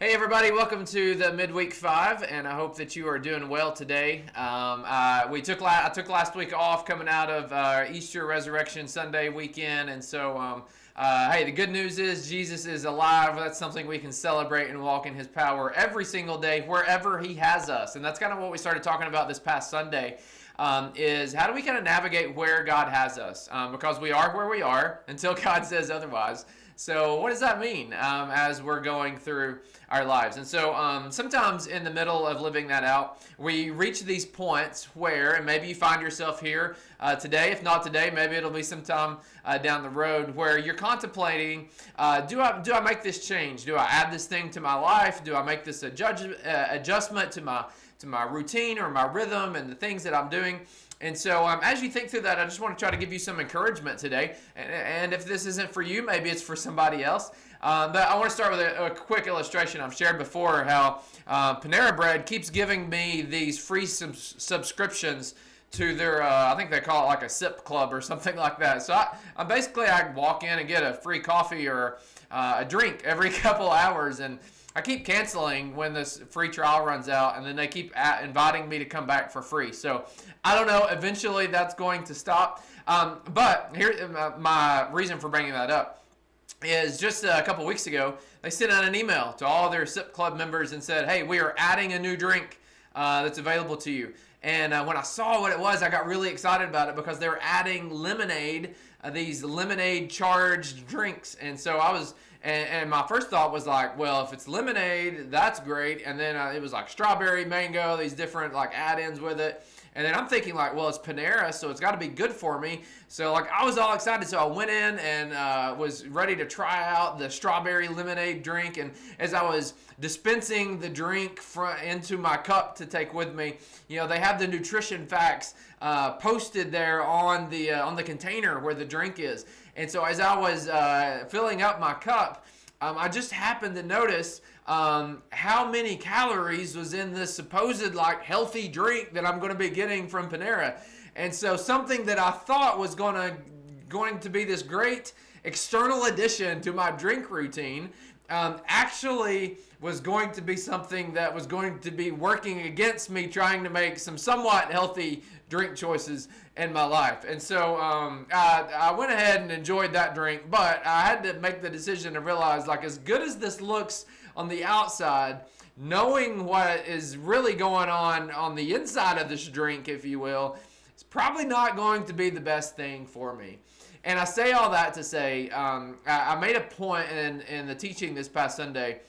Hey everybody, welcome to the Midweek 5, and I hope that you are doing well today. I took last week off coming out of Easter Resurrection Sunday weekend, and so hey, the good news is Jesus is alive. That's something we can celebrate and walk in His power every single day, wherever He has us, and that's kind of what we started talking about this past Sunday. Is how do we kind of navigate where God has us? Because we are where we are until God says otherwise. So what does that mean as we're going through our lives? And so sometimes in the middle of living that out, we reach these points where, and maybe you find yourself here today. If not today, maybe it'll be sometime down the road where you're contemplating, do I make this change? Do I add this thing to my life? Do I make this adjustment to my routine or my rhythm and the things that I'm doing? And so as you think through that, I just want to try to give you some encouragement today. And if this isn't for you, maybe it's for somebody else. But I want to start with a quick illustration. I've shared before how Panera Bread keeps giving me these free subscriptions to their, I think they call it like a sip club or something like that. So I walk in and get a free coffee or a drink every couple hours, and I keep canceling when this free trial runs out, and then they keep inviting me to come back for free. So I don't know. Eventually, that's going to stop. But here, my reason for bringing that up is just a couple weeks ago, they sent out an email to all their SIP Club members and said, hey, we are adding a new drink that's available to you. And when I saw what it was, I got really excited about it because they were adding lemonade, these lemonade charged drinks. And so I was... And my first thought was like, well, if it's lemonade, that's great. And then it was like strawberry, mango, these different like add-ins with it. And then I'm thinking like, well, it's Panera, so it's got to be good for me. So like I was all excited. So I went in and was ready to try out the strawberry lemonade drink. And as I was dispensing the drink into my cup to take with me, you know, they have the nutrition facts posted there on the container where the drink is. And so as I was filling up my cup, I just happened to notice how many calories was in this supposed like healthy drink that I'm going to be getting from Panera. And so something that I thought was going to be this great external addition to my drink routine actually was going to be something that was going to be working against me trying to make some somewhat healthy drink choices in my life. And so I went ahead and enjoyed that drink, but I had to make the decision to realize, like, as good as this looks on the outside, knowing what is really going on the inside of this drink, if you will, is probably not going to be the best thing for me. And I say all that to say, I made a point in the teaching this past Sunday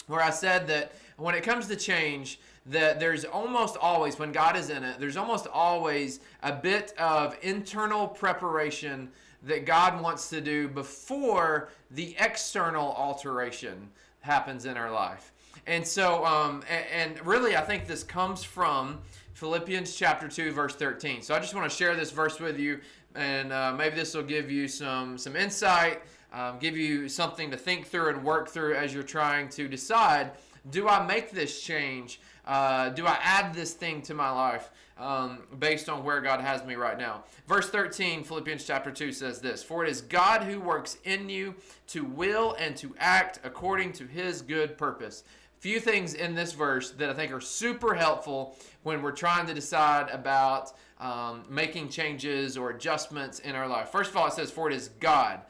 where I said that when it comes to change, that there's almost always, when God is in it, there's almost always a bit of internal preparation that God wants to do before the external alteration happens in our life. And so, and really I think this comes from Philippians chapter 2, verse 13. So I just want to share this verse with you, and maybe this will give you some insight, give you something to think through and work through as you're trying to decide, do I make this change? Do I add this thing to my life based on where God has me right now? Verse 13, Philippians chapter 2 says this, "For it is God who works in you to will and to act according to His good purpose." Few things in this verse that I think are super helpful when we're trying to decide about making changes or adjustments in our life. First of all, it says, "For it is God."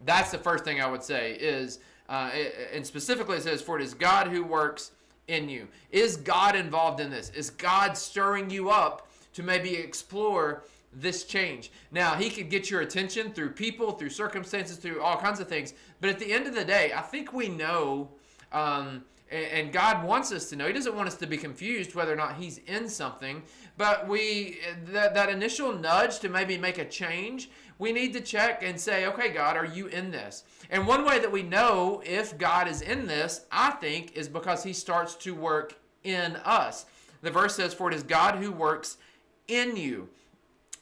That's the first thing I would say is, and specifically it says, "For it is God who works in you." Is God involved in this? Is God stirring you up to maybe explore this change? Now, He could get your attention through people, through circumstances, through all kinds of things. But at the end of the day, I think we know, and God wants us to know. He doesn't want us to be confused whether or not He's in something. But that initial nudge to maybe make a change, we need to check and say, okay, God, are you in this? And one way that we know if God is in this, I think, is because He starts to work in us. The verse says, "For it is God who works in you."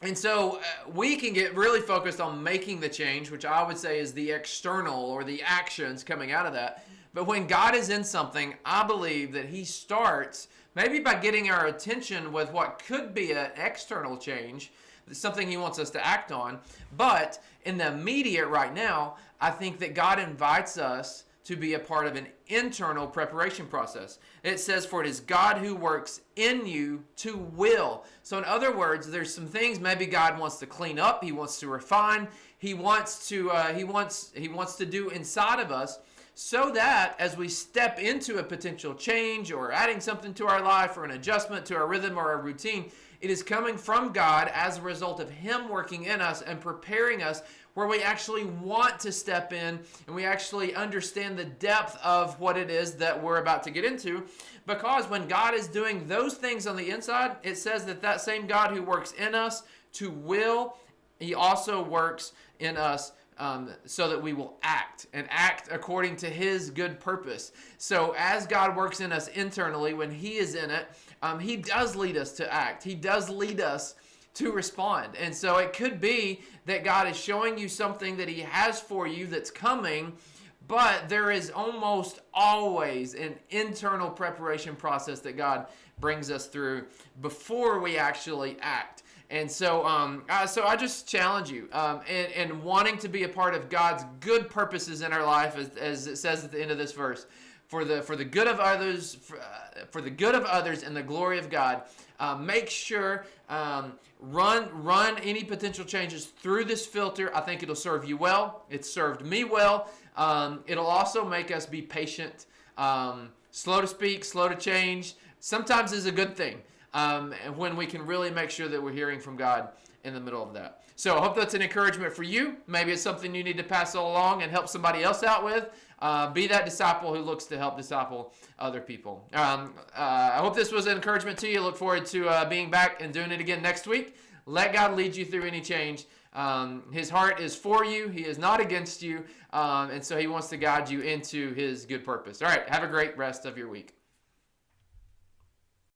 And so we can get really focused on making the change, which I would say is the external or the actions coming out of that. But when God is in something, I believe that He starts maybe by getting our attention with what could be an external change, something He wants us to act on. But in the immediate right now, I think that God invites us to be a part of an internal preparation process. It says, for it is God who works in you to will. So in other words, there's some things maybe God wants to clean up. He wants to refine. He wants to do inside of us, so that as we step into a potential change or adding something to our life or an adjustment to our rhythm or our routine, it is coming from God as a result of Him working in us and preparing us, where we actually want to step in and we actually understand the depth of what it is that we're about to get into. Because when God is doing those things on the inside, it says that that same God who works in us to will, He also works in us so that we will act according to His good purpose. So as God works in us internally, when He is in it, He does lead us to act. He does lead us to respond. And so it could be that God is showing you something that He has for you that's coming, but there is almost always an internal preparation process that God brings us through before we actually act. And so I just challenge you in wanting to be a part of God's good purposes in our life, as it says at the end of this verse, for the good of others, for the good of others and the glory of God. Make sure run any potential changes through this filter. I think it'll serve you well. It's served me well. It'll also make us be patient, slow to speak, slow to change. Sometimes is a good thing. And when we can really make sure that we're hearing from God in the middle of that. So I hope that's an encouragement for you. Maybe it's something you need to pass along and help somebody else out with. Be that disciple who looks to help disciple other people. I hope this was an encouragement to you. Look forward to being back and doing it again next week. Let God lead you through any change. His heart is for you. He is not against you. And so He wants to guide you into His good purpose. All right. Have a great rest of your week.